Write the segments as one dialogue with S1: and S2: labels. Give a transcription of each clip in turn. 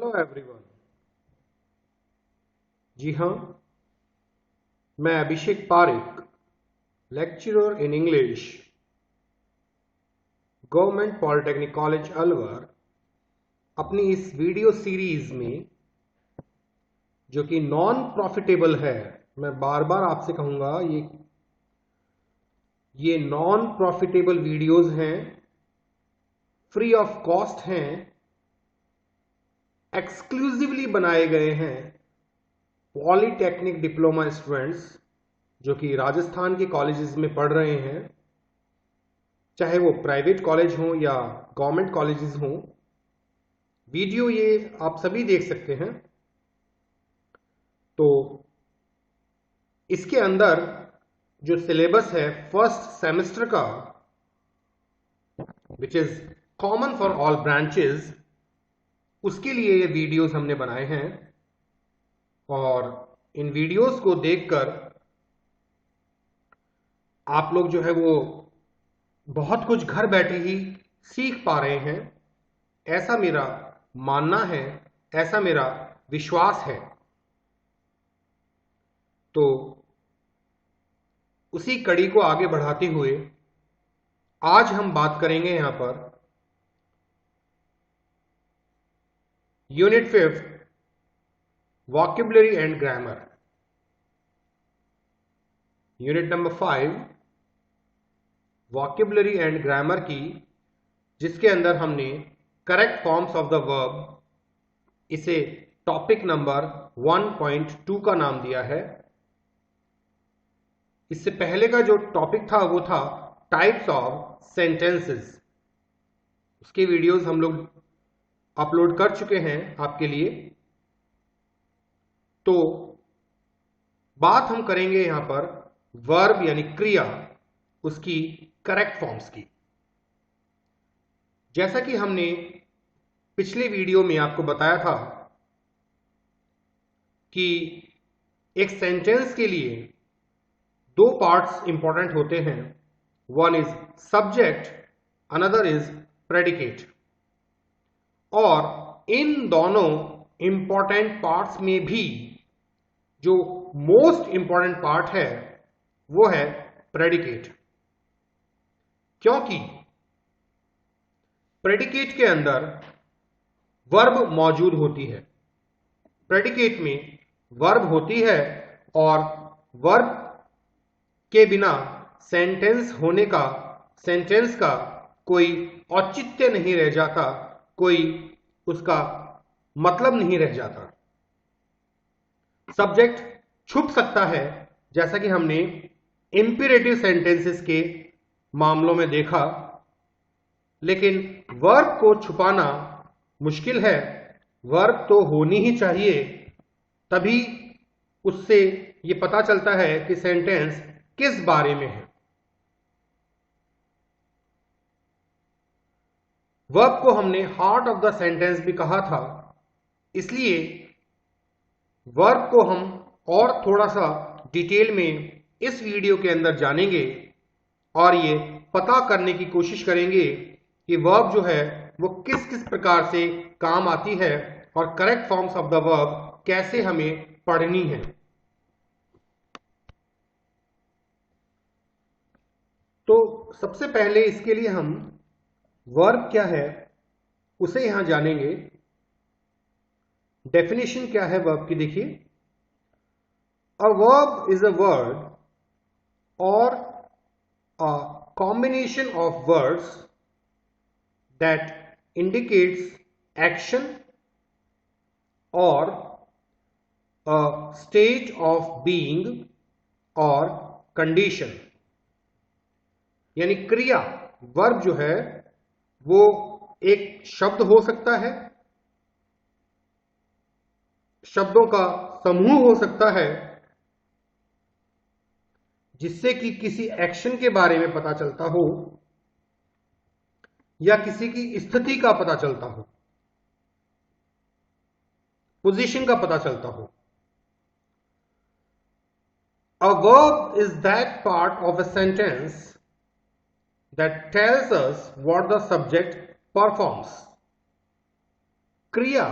S1: Hello everyone. जी हाँ, मैं Abhishek Pareek, lecturer in English, government polytechnic college Alwar, अपनी इस वीडियो सीरीज में जो कि नॉन प्रॉफिटेबल है, मैं बार बार आपसे कहूंगा ये नॉन प्रॉफिटेबल वीडियोस हैं, फ्री ऑफ कॉस्ट हैं, एक्सक्लूसिवली बनाए गए हैं पॉलिटेक्निक डिप्लोमा स्टूडेंट्स जो कि राजस्थान के कॉलेजेस में पढ़ रहे हैं, चाहे वो प्राइवेट कॉलेज हो या गवर्नमेंट कॉलेजेस हो। वीडियो ये आप सभी देख सकते हैं। तो इसके अंदर जो सिलेबस है फर्स्ट सेमेस्टर का, which is common for all branches, उसके लिए ये वीडियोस हमने बनाए हैं। और इन वीडियोस को देखकर आप लोग जो है वो बहुत कुछ घर बैठे ही सीख पा रहे हैं, ऐसा मेरा मानना है, ऐसा मेरा विश्वास है। तो उसी कड़ी को आगे बढ़ाते हुए आज हम बात करेंगे यहां per unit 5 vocabulary and grammar, unit number 5 vocabulary and grammar की, जिसके अंदर हमने correct forms of the verb, इसे टॉपिक नंबर 1.2 का नाम दिया है। इससे पहले का जो टॉपिक था वो था टाइप्स ऑफ सेंटेंसेस। उसके वीडियोस हम लोग अपलोड कर चुके हैं आपके लिए। तो बात हम करेंगे यहां पर वर्ब यानी क्रिया, उसकी करेक्ट फॉर्म्स की। जैसा कि हमने पिछले वीडियो में आपको बताया था कि एक सेंटेंस के लिए दो पार्ट्स इंपॉर्टेंट होते हैं, one is subject, another is predicate. और इन दोनों इंपॉर्टेंट पार्ट्स में भी जो मोस्ट इंपॉर्टेंट पार्ट है वो है प्रेडिकेट, क्योंकि प्रेडिकेट के अंदर वर्ब मौजूद होती है। प्रेडिकेट में वर्ब होती है और वर्ब के बिना सेंटेंस का कोई औचित्य नहीं रह जाता, कोई उसका मतलब नहीं रह जाता। सब्जेक्ट छुप सकता है, जैसा कि हमने इंपीरेटिव सेंटेंसेस के मामलों में देखा, लेकिन वर्ब को छुपाना मुश्किल है। वर्ब तो होनी ही चाहिए, तभी उससे ये पता चलता है कि सेंटेंस किस बारे में है। वर्ब को हमने हार्ट ऑफ द सेंटेंस भी कहा था, इसलिए वर्ब को हम और थोड़ा सा डिटेल में इस वीडियो के अंदर जानेंगे और ये पता करने की कोशिश करेंगे कि वर्ब जो है वो किस किस प्रकार से काम आती है और correct forms of the verb कैसे हमें पढ़नी है। तो सबसे पहले इसके लिए हम वर्ब क्या है उसे यहां जानेंगे। डेफिनेशन क्या है वर्ब की, देखिए, a verb is a word और a combination of words that indicates action or a state of being or condition। यानी क्रिया, वर्ब जो है वो एक शब्द हो सकता है, शब्दों का समूह हो सकता है, जिससे कि किसी एक्शन के बारे में पता चलता हो या किसी की स्थिति का पता चलता हो, पोजीशन का पता चलता हो। A verb is that part of a sentence that tells us what the subject performs। क्रिया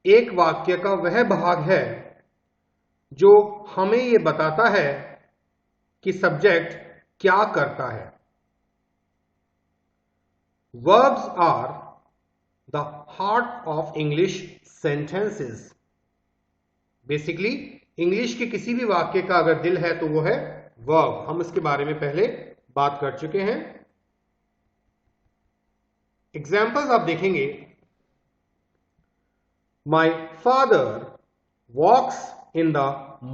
S1: एक वाक्य का वह भाग है जो हमें यह बताता है कि सब्जेक्ट क्या करता है। Verbs are the heart of English sentences. Basically English के किसी भी वाक्य का अगर दिल है तो वो है वर्ब। हम इसके बारे में पहले बात कर चुके हैं। एग्जाम्पल्स आप देखेंगे, my father walks in the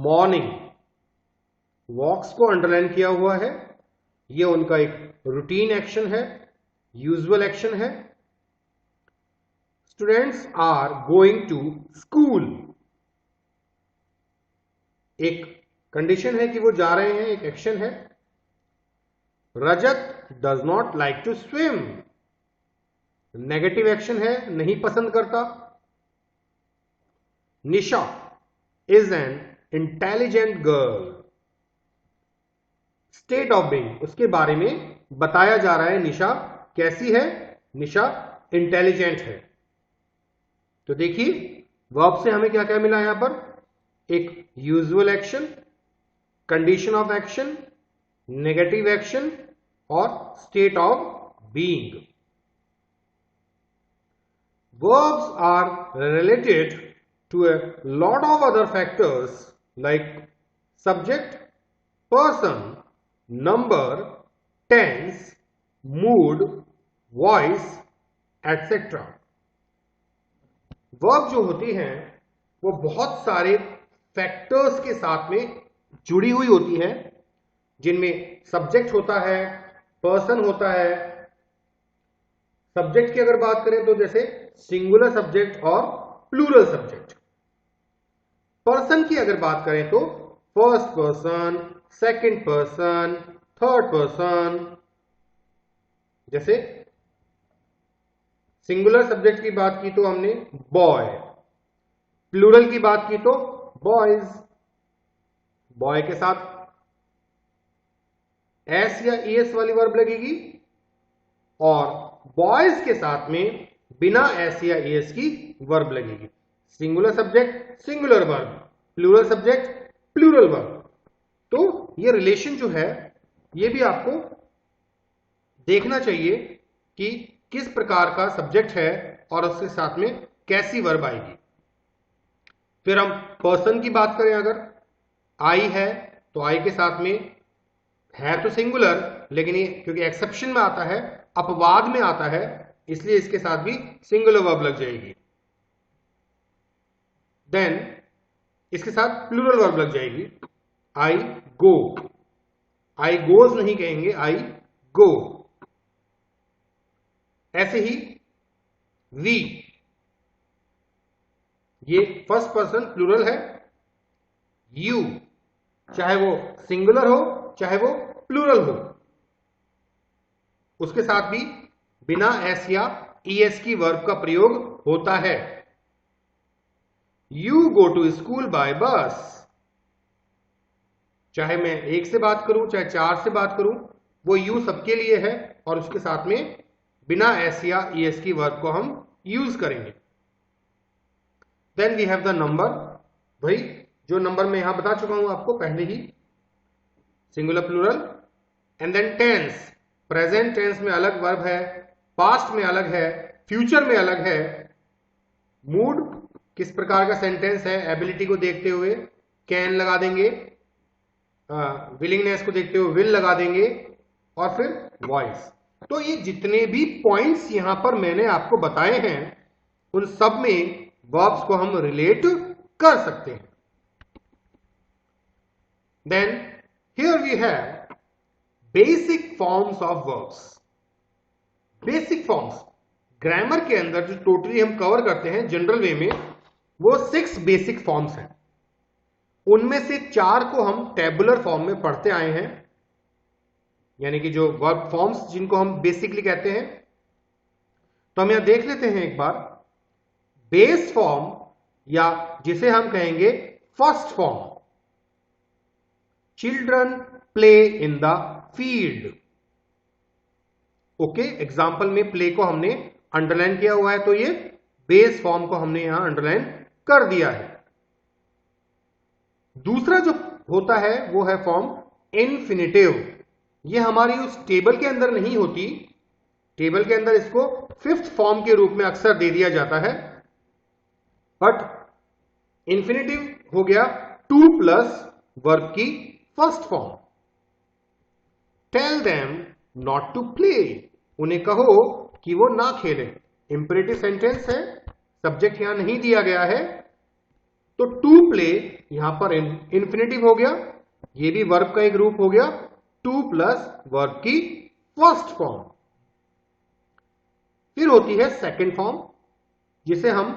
S1: morning. Walks को अंडरलाइन किया हुआ है, ये उनका एक रूटीन एक्शन है, यूजुअल एक्शन है। Students are going to school, एक कंडीशन है कि वो जा रहे हैं, एक एक्शन है। Rajat does not like to swim, negative action है, नहीं पसंद करता। Nisha is an intelligent girl, state of being, उसके बारे में बताया जा रहा है निशा कैसी है, निशा इंटेलिजेंट है। तो देखिए वर्ब से हमें क्या क्या मिला यहां पर, एक usual action, condition of action, negative action और state of being. Verbs are related to a lot of other factors like subject, person, number, tense, mood, voice, etc. Verb जो होती हैं वो बहुत सारे फैक्टर्स के साथ में जुड़ी हुई होती हैं, जिनमें सब्जेक्ट होता है, पर्सन होता है। सब्जेक्ट की अगर बात करें तो जैसे सिंगुलर सब्जेक्ट और प्लूरल सब्जेक्ट। पर्सन की अगर बात करें तो first person, second person, third person. जैसे सिंगुलर सब्जेक्ट की बात की तो हमने बॉय, प्लूरल की बात की तो बॉयज। बॉय के साथ एस या ईएस वाली वर्ब लगेगी और बॉयज के साथ में बिना एस या ईएस की वर्ब लगेगी। Singular subject singular verb, plural subject plural verb. तो ये रिलेशन जो है ये भी आपको देखना चाहिए कि किस प्रकार का सब्जेक्ट है और उसके साथ में कैसी वर्ब आएगी। फिर हम पर्सन की बात करें, अगर आई है तो आई के साथ में है तो सिंगुलर, लेकिन ये क्योंकि एक्सेप्शन में आता है, अपवाद में आता है, इसलिए इसके साथ भी सिंगुलर वर्ब लग जाएगी। देन इसके साथ प्लूरल वर्ब लग जाएगी, आई गो। आई गोज नहीं कहेंगे, आई गो। ऐसे ही वी, ये फर्स्ट पर्सन प्लूरल है। यू, चाहे वो सिंगुलर हो चाहे वो प्लूरल हो, उसके साथ भी बिना एस या ईएस की वर्ब का प्रयोग होता है। You go to school by bus, चाहे मैं एक से बात करूं चाहे चार से बात करूं, वो यू सबके लिए है और उसके साथ में बिना एस या ईएस की वर्ब को हम यूज करेंगे। Then we have the number, भाई जो नंबर मैं यहां बता चुका हूं आपको पहले ही, singular plural. And then tense, present tense में अलग वर्ब है, पास्ट में अलग है, फ्यूचर में अलग है। मूड, किस प्रकार का सेंटेंस है, एबिलिटी को देखते हुए कैन लगा देंगे, विलिंगनेस को देखते हुए विल लगा देंगे, और फिर वॉइस। तो ये जितने भी पॉइंट्स यहां पर मैंने आपको बताए हैं उन सब में वर्ब्स को हम रिलेट कर सकते हैं। Then here we have basic forms of verbs. Basic forms grammar के अंदर जो टोटली हम कवर करते हैं जनरल वे में, वो 6 बेसिक फॉर्म्स हैं। उनमें से 4 को हम टेबुलर फॉर्म में पढ़ते आए हैं, यानी कि जो वर्ब फॉर्म्स जिनको हम बेसिकली कहते हैं। तो हम यहां देख लेते हैं एक बार। बेस फॉर्म या जिसे हम कहेंगे first form, children play in the field. Okay, example में प्ले को हमने अंडरलाइन किया हुआ है, तो ये बेस फॉर्म को हमने यहां अंडरलाइन कर दिया है। दूसरा जो होता है वो है फॉर्म इन्फिनेटिव। ये हमारी उस टेबल के अंदर नहीं होती, टेबल के अंदर इसको फिफ्थ फॉर्म के रूप में अक्सर दे दिया जाता है, बट इन्फिनेटिव हो गया टू प्लस वर्ब की first form. Tell them not to play, उन्हें कहो कि वो ना खेलें। इंपेरेटिव सेंटेंस है, सब्जेक्ट यहां नहीं दिया गया है, तो टू प्ले यहां पर इन्फिनेटिव हो गया, ये भी वर्ब का एक रूप हो गया, टू प्लस वर्ब की फर्स्ट फॉर्म। फिर होती है सेकंड फॉर्म, जिसे हम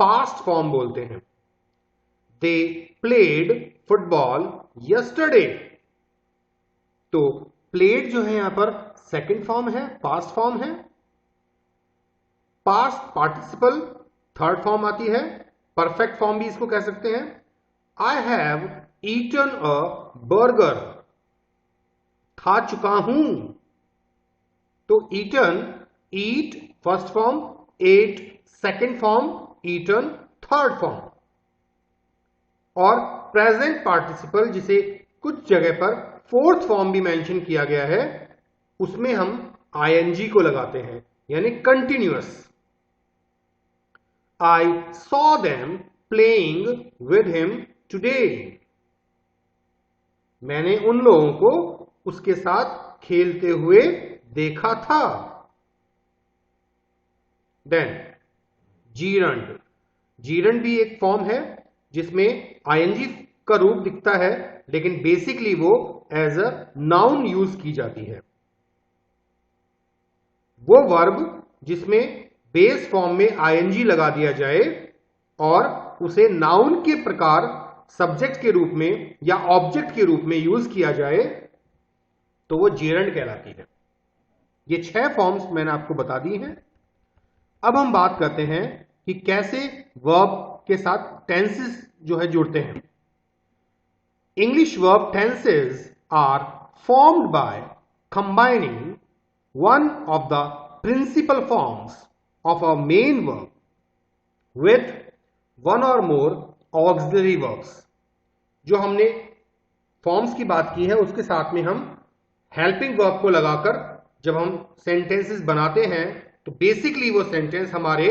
S1: पास्ट फॉर्म बोलते हैं। दे प्लेड फुटबॉल यस्टरडे, तो प्लेड जो है यहां पर सेकंड फॉर्म है, पास्ट फॉर्म है। पास्ट पार्टिसिपल थर्ड फॉर्म आती है, परफेक्ट फॉर्म भी इसको कह सकते हैं। I have eaten a burger, खा चुका हूं, तो eaten eat first form, ate second form, eaten third form. और प्रेजेंट पार्टिसिपल, जिसे कुछ जगह पर फोर्थ फॉर्म भी मेंशन किया गया है, उसमें हम आईएनजी को लगाते हैं, यानी continuous. I saw them playing with him today, मैंने उन लोगों को उसके साथ खेलते हुए देखा था। देन जीरंड, जीरंड भी एक फॉर्म है जिसमें आईएनजी का रूप दिखता है, लेकिन बेसिकली वो एज अ नाउन यूज की जाती है। वो वर्ब जिसमें बेस फॉर्म में आईएनजी लगा दिया जाए और उसे नाउन के प्रकार सब्जेक्ट के रूप में या ऑब्जेक्ट के रूप में यूज किया जाए, तो वो जेरंड कहलाती है। ये 6 फॉर्म्स मैंने आपको बता दी हैं। अब हम बात करते हैं कि कैसे वर्ब के साथ टेंसेस जो है जुड़ते हैं। English verb tenses are formed by combining one of the principal forms of a main verb with one or more auxiliary verbs। जो हमने फॉर्म्स की बात की है उसके साथ में हम हेल्पिंग वर्ब को लगाकर जब हम सेंटेंसेस बनाते हैं, तो बेसिकली वो सेंटेंस हमारे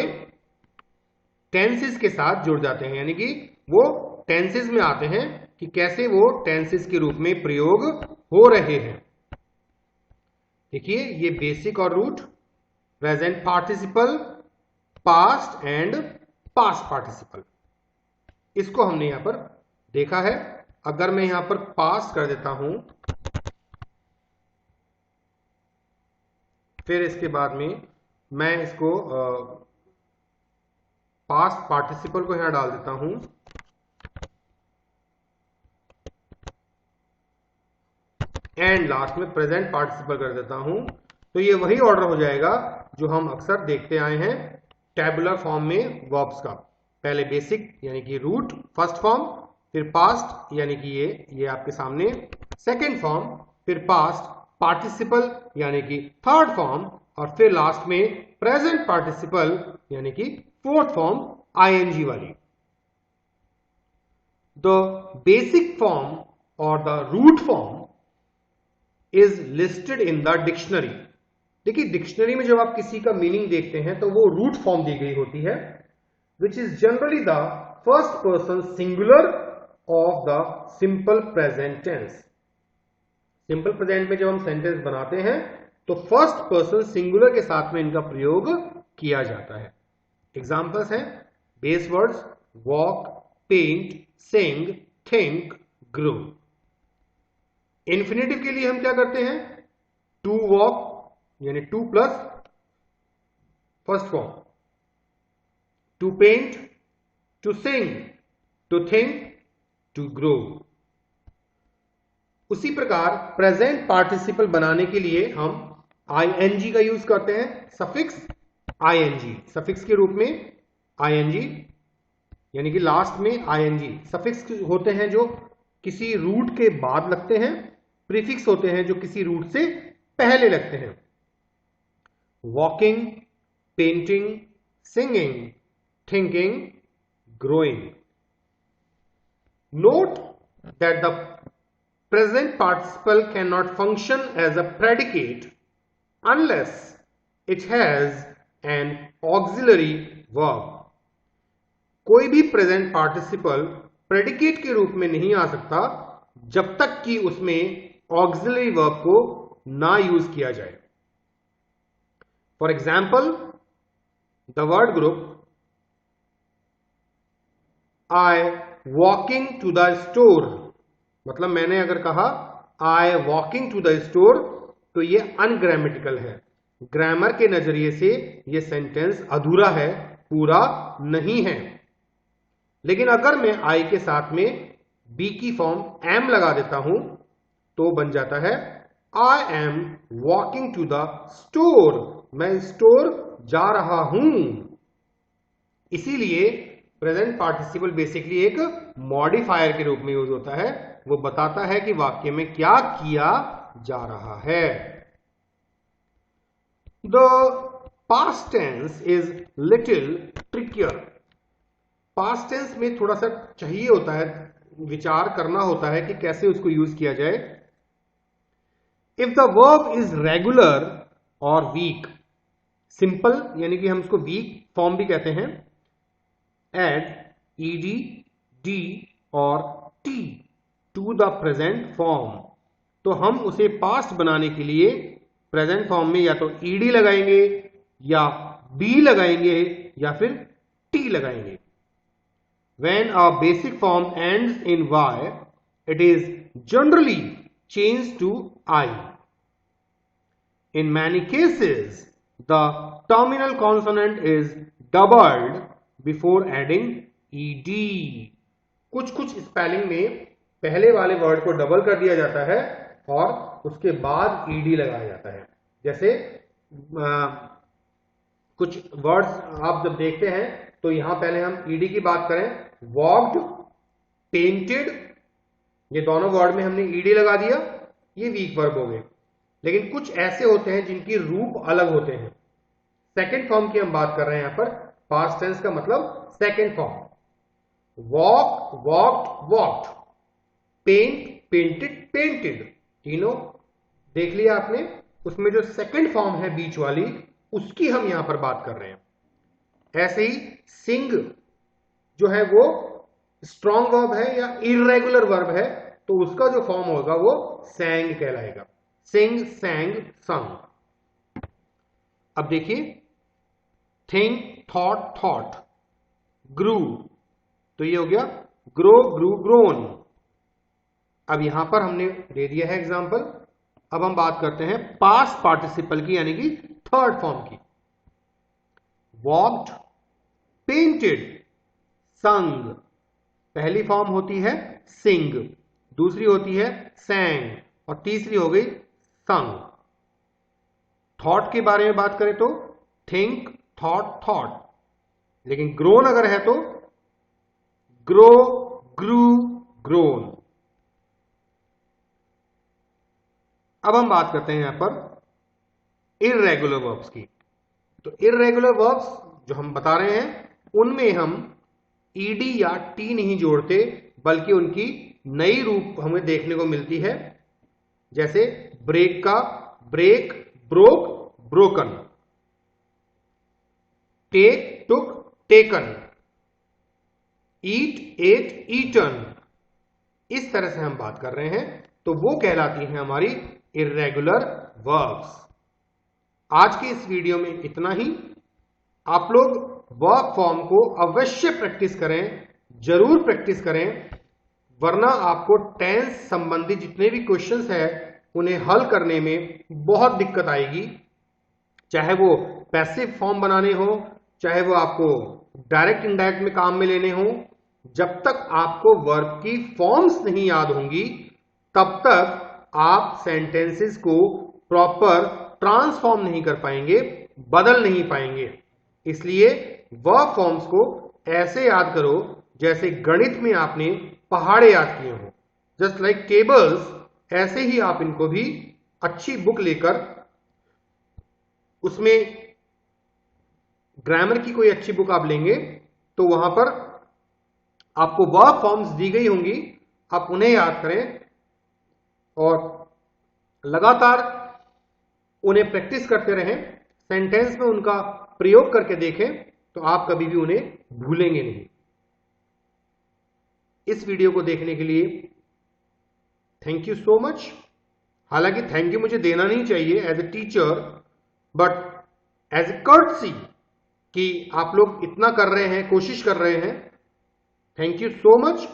S1: टेंसेस के साथ जुड़ जाते हैं, यानी कि वो टेंसेस में आते हैं कि कैसे वो टेंसेस के रूप में प्रयोग हो रहे हैं। देखिए, ये बेसिक और root, present participle, past and past participle, इसको हमने यहां पर देखा है। अगर मैं यहां पर पास्ट कर देता हूं, फिर इसके बाद में मैं इसको पास्ट पार्टिसिपल को यहां डाल देता हूं, एंड लास्ट में प्रेजेंट पार्टिसिपल कर देता हूं, तो ये वही ऑर्डर हो जाएगा जो हम अक्सर देखते आए हैं टैबुलर फॉर्म में वर्ब्स का। पहले बेसिक यानी कि रूट फर्स्ट फॉर्म, फिर पास्ट यानी कि ये आपके सामने सेकंड फॉर्म, फिर पास्ट पार्टिसिपल यानी कि थर्ड फॉर्म, और फिर लास्ट में प्रेजेंट पार्टिसिपल यानी कि फोर्थ फॉर्म आईएनजी वाली। द बेसिक फॉर्म और the root form is listed in the dictionary. देखिए, डिक्शनरी में जब आप किसी का मीनिंग देखते हैं तो वो रूट फॉर्म दी गई होती है, which is generally the first person singular of the simple present tense. Simple present में जब हम सेंटेंस बनाते हैं तो फर्स्ट पर्सन सिंगुलर के साथ में इनका प्रयोग किया जाता है। एग्जाम्पल्स हैं base words walk, paint, sing, think, grow. Infinitive के लिए हम क्या करते हैं, टू वॉक यानी to plus first form, to paint, to sing, to think, to grow. उसी प्रकार प्रेजेंट पार्टिसिपल बनाने के लिए हम आईएनजी का यूज करते हैं, सफिक्स आईएनजी, सफिक्स के रूप में आईएनजी, यानी कि लास्ट में आईएनजी। सफिक्स होते हैं जो किसी रूट के बाद लगते हैं, प्रीफिक्स होते हैं जो किसी रूट से पहले लगते हैं। Walking, painting, singing, thinking, growing. Note that the present participle cannot function as a predicate unless it has an auxiliary verb. कोई भी प्रेजेंट पार्टिसिपल प्रेडिकेट के रूप में नहीं आ सकता जब तक कि उसमें ऑक्सिलरी वर्ब को ना यूज किया जाए. For example, the word group I walking to the store, मतलब मैंने अगर कहा I walking to the store तो ये अनग्रामेटिकल है. ग्रामर के नजरिए से ये सेंटेंस अधूरा है, पूरा नहीं है. लेकिन अगर मैं आई के साथ में बी की फॉर्म एम लगा देता हूं तो बन जाता है I am walking to the store, मैं स्टोर जा रहा हूं. इसीलिए प्रेजेंट पार्टिसिपल बेसिकली एक मॉडिफायर के रूप में यूज होता है. वो बताता है कि वाक्य में क्या किया जा रहा है. The past tense is little trickier. Past tense में थोड़ा सा चाहिए होता है, विचार करना होता है कि कैसे उसको यूज किया जाए. If the verb is regular और वीक, सिंपल यानी कि हम उसको वीक फॉर्म भी कहते हैं, एड ईडी, डी और T to the present form, तो हम उसे पास्ट बनाने के लिए प्रेजेंट फॉर्म में या तो ईडी लगाएंगे या बी लगाएंगे या फिर टी लगाएंगे. When a basic form ends in y, it is generally changed to I. In many cases, the terminal consonant is doubled before adding ed. कुछ स्पेलिंग में पहले वाले वर्ड को डबल कर दिया जाता है और उसके बाद ed लगाया जाता है. जैसे कुछ वर्ड्स आप जब देखते हैं तो यहां पहले हम ईडी की बात करें, वॉक्ड, पेंटेड, ये दोनों वर्ड में हमने ईडी लगा दिया, ये वीक वर्ब हो गए. लेकिन कुछ ऐसे होते हैं जिनकी रूप अलग होते हैं. सेकंड फॉर्म की हम बात कर रहे हैं यहां पर. पास्ट टेंस का मतलब second form. Walk, walked, walked, paint, painted, painted, तीनों देख लिया आपने. उसमें जो सेकंड फॉर्म है बीच वाली, उसकी हम यहां पर बात कर रहे हैं. ऐसे ही सिंग जो है वो स्ट्रॉन्ग वर्ब है या इरेगुलर वर्ब है, तो उसका जो फॉर्म होगा वो सैंग कहलाएगा. सिंग, सैंग, संग. अब देखिए, थिंक, थॉट, थॉट, ग्रू, तो ये हो गया ग्रो, ग्रू, ग्रोन. अब यहां पर हमने दे दिया है एग्जांपल. अब हम बात करते हैं पास्ट पार्टिसिपल की, यानी कि थर्ड फॉर्म की. वॉक्ड, पेंटेड, संग. पहली फॉर्म होती है सिंग, दूसरी होती है सैंग और तीसरी हो गई संग. थॉट के बारे में बात करें तो थिंक, थॉट, थॉट. लेकिन ग्रोन अगर है तो ग्रो, ग्रू, ग्रोन. अब हम बात करते हैं यहां पर इर्रेगुलर वर्ब्स की. तो इर्रेगुलर वर्ब्स जो हम बता रहे हैं उनमें हम ईडी या टी नहीं जोड़ते, बल्कि उनकी नई रूप हमें देखने को मिलती है. जैसे ब्रेक का ब्रेक, ब्रोक, ब्रोकन, टेक, टुक, टेकन, ईट, एट, ईटन. इस तरह से हम बात कर रहे हैं, तो वो कहलाती हैं हमारी इर्रेगुलर वर्ब्स. आज के इस वीडियो में इतना ही. आप लोग वर्ब फॉर्म को अवश्य प्रैक्टिस करें, जरूर प्रैक्टिस करें, वरना आपको टेंस संबंधी जितने भी क्वेश्चंस हैं उन्हें हल करने में बहुत दिक्कत आएगी. चाहे वो पैसिव फॉर्म बनाने हो, चाहे वो आपको डायरेक्ट इनडायरेक्ट में काम में लेने हो. जब तक आपको वर्ब की फॉर्म्स नहीं याद होंगी, तब तक आप सेंटेंसेस को प्रॉपर ट्रांसफॉर्म नहीं कर पाएंगे, बदल नहीं पाएंगे. इसलिए वर्ब फॉर्म्स को ऐसे याद करो जैसे गणित में आपने पहाड़े याद किए हो. जस्ट लाइक टेबल्स, ऐसे ही आप इनको भी अच्छी बुक लेकर उसमें ग्रामर की कोई अच्छी बुक आप लेंगे तो वहां पर आपको वह फॉर्म्स दी गई होंगी, आप उन्हें याद करें और लगातार उन्हें प्रैक्टिस करते रहें, सेंटेंस में उनका प्रयोग करके देखें, तो आप कभी भी उन्हें भूलेंगे नहीं। इस वीडियो को देखने के लिए थैंक यू सो मच। हालांकि थैंक यू मुझे देना नहीं चाहिए as a teacher, but as a courtesy कि आप लोग इतना कर रहे हैं, कोशिश कर रहे हैं। Thank you so much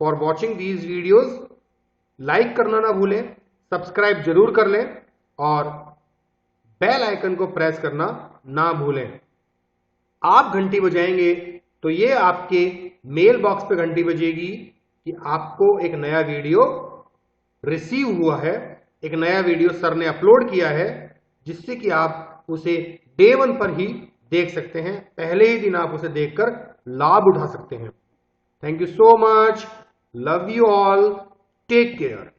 S1: for watching these videos. Like करना ना भूलें, सब्सक्राइब जरूर कर लें और बेल आइकन को प्रेस करना ना भूलें। आप घंटी बजाएंगे तो ये आपके मेल बॉक्स पे घंटी बजेगी कि आपको एक नया वीडियो रिसीव हुआ है, एक नया वीडियो सर ने अपलोड किया है, जिससे कि आप उसे डे 1 पर ही देख सकते हैं, पहले ही दिन आप उसे देखकर लाभ उठा सकते हैं। Thank you so much, love you all, take care.